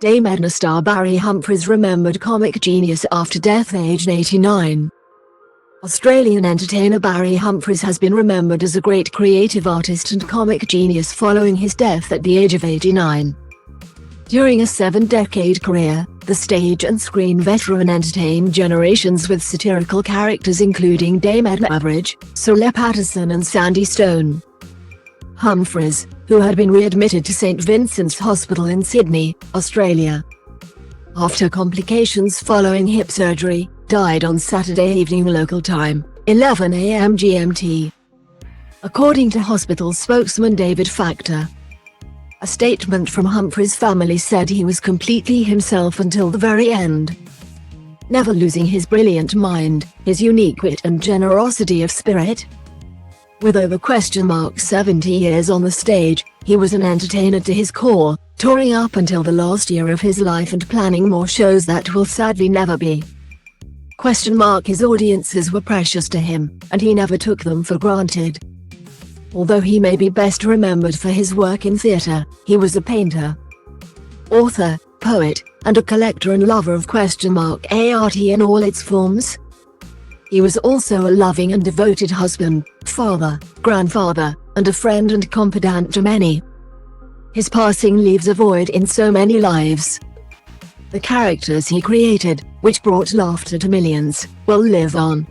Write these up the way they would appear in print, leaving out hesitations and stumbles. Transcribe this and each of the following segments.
Dame Edna star Barry Humphries remembered comic genius after death aged 89. Australian entertainer Barry Humphries has been remembered as a great creative artist and comic genius following his death at the age of 89. During a 7-decade career, the stage and screen veteran entertained generations with satirical characters including Dame Edna Everage, Patterson and Sandy Stone. Humphries, who had been readmitted to St Vincent's Hospital in Sydney, Australia, after complications following hip surgery, died on Saturday evening local time, 11 a.m. GMT. According to hospital spokesman David Factor. A statement from Humphries' family said he was completely himself until the very end, never losing his brilliant mind, his unique wit and generosity of spirit. With over 70 years on the stage, he was an entertainer to his core, touring up until the last year of his life and planning more shows that will sadly never be. His audiences were precious to him, and he never took them for granted. Although he may be best remembered for his work in theatre, he was a painter, author, poet, and a collector and lover of art in all its forms. He was also a loving and devoted husband, father, grandfather, and a friend and confidant to many. His passing leaves a void in so many lives. The characters he created, which brought laughter to millions, will live on.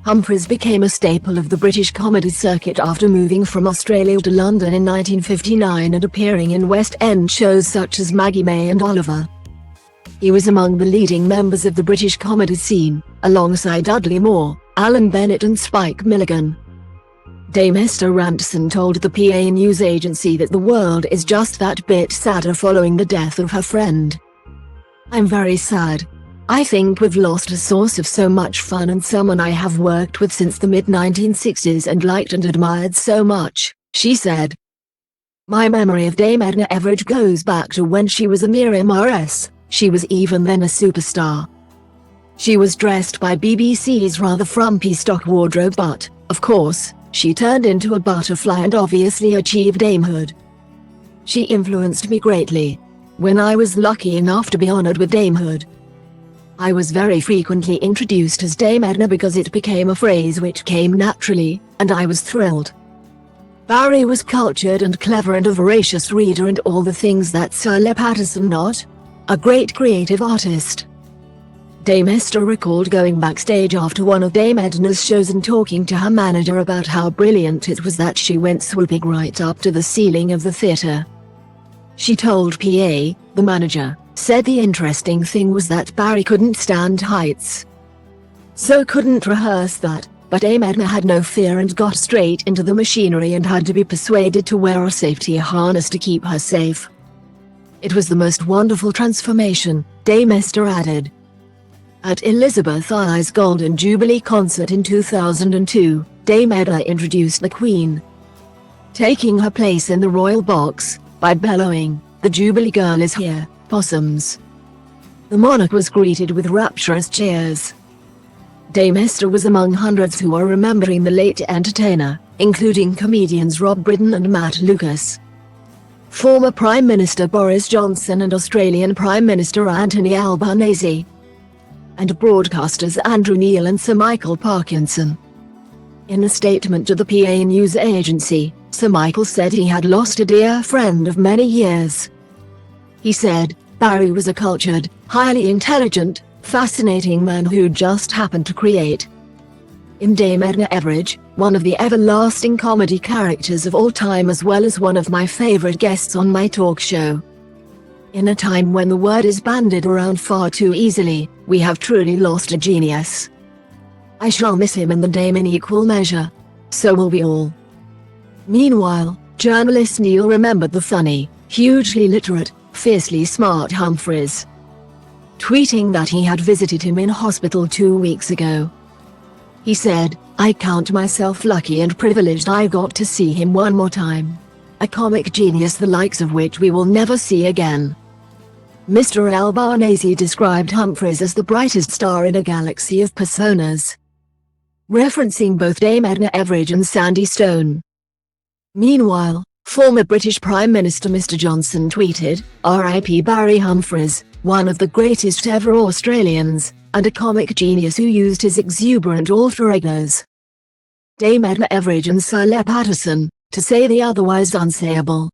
Humphries became a staple of the British comedy circuit after moving from Australia to London in 1959 and appearing in West End shows such as Maggie May and Oliver. He was among the leading members of the British comedy scene, alongside Dudley Moore, Alan Bennett and Spike Milligan. Dame Esther Ranson told the PA news agency that the world is just that bit sadder following the death of her friend. "I'm very sad. I think we've lost a source of so much fun and someone I have worked with since the mid-1960s and liked and admired so much," she said. "My memory of Dame Edna Everage goes back to when she was a mere MRS. She was even then a superstar. She was dressed by BBC's rather frumpy stock wardrobe but, of course, she turned into a butterfly and obviously achieved damehood. She influenced me greatly. When I was lucky enough to be honored with damehood, I was very frequently introduced as Dame Edna because it became a phrase which came naturally, and I was thrilled." Barry was cultured and clever and a voracious reader and all the things that Sir Patterson not. A great creative artist. Dame Esther recalled going backstage after one of Dame Edna's shows and talking to her manager about how brilliant it was that she went swooping right up to the ceiling of the theatre. She told PA, the manager, said the interesting thing was that Barry couldn't stand heights, so couldn't rehearse that, but Dame Edna had no fear and got straight into the machinery and had to be persuaded to wear a safety harness to keep her safe. It was the most wonderful transformation, Dame Esther added. At Elizabeth I's Golden Jubilee concert in 2002, Dame Edna introduced the Queen, taking her place in the royal box, by bellowing, "The Jubilee Girl is here, possums." The monarch was greeted with rapturous cheers. Dame Esther was among hundreds who are remembering the late entertainer, including comedians Rob Brydon and Matt Lucas, former Prime Minister Boris Johnson and Australian Prime Minister Anthony Albanese, and broadcasters Andrew Neil and Sir Michael Parkinson. In a statement to the PA news agency, Sir Michael said he had lost a dear friend of many years. He said, "Barry was a cultured, highly intelligent, fascinating man who just happened to create in Dame Edna Everage, one of the everlasting comedy characters of all time as well as one of my favorite guests on my talk show. In a time when the word is bandied around far too easily, we have truly lost a genius. I shall miss him and the Dame in equal measure. So will we all." Meanwhile, journalist Neil remembered the funny, hugely literate, fiercely smart Humphries, tweeting that he had visited him in hospital 2 weeks ago. He said, "I count myself lucky and privileged I got to see him one more time. A comic genius the likes of which we will never see again." Mr. Albanese described Humphries as the brightest star in a galaxy of personas, referencing both Dame Edna Everage and Sandy Stone. Meanwhile, Former British Prime Minister Mr. Johnson tweeted, "R.I.P. Barry Humphries, one of the greatest ever Australians, and a comic genius who used his exuberant alter egos, Dame Edna Everage and Sir Patterson, to say the otherwise unsayable."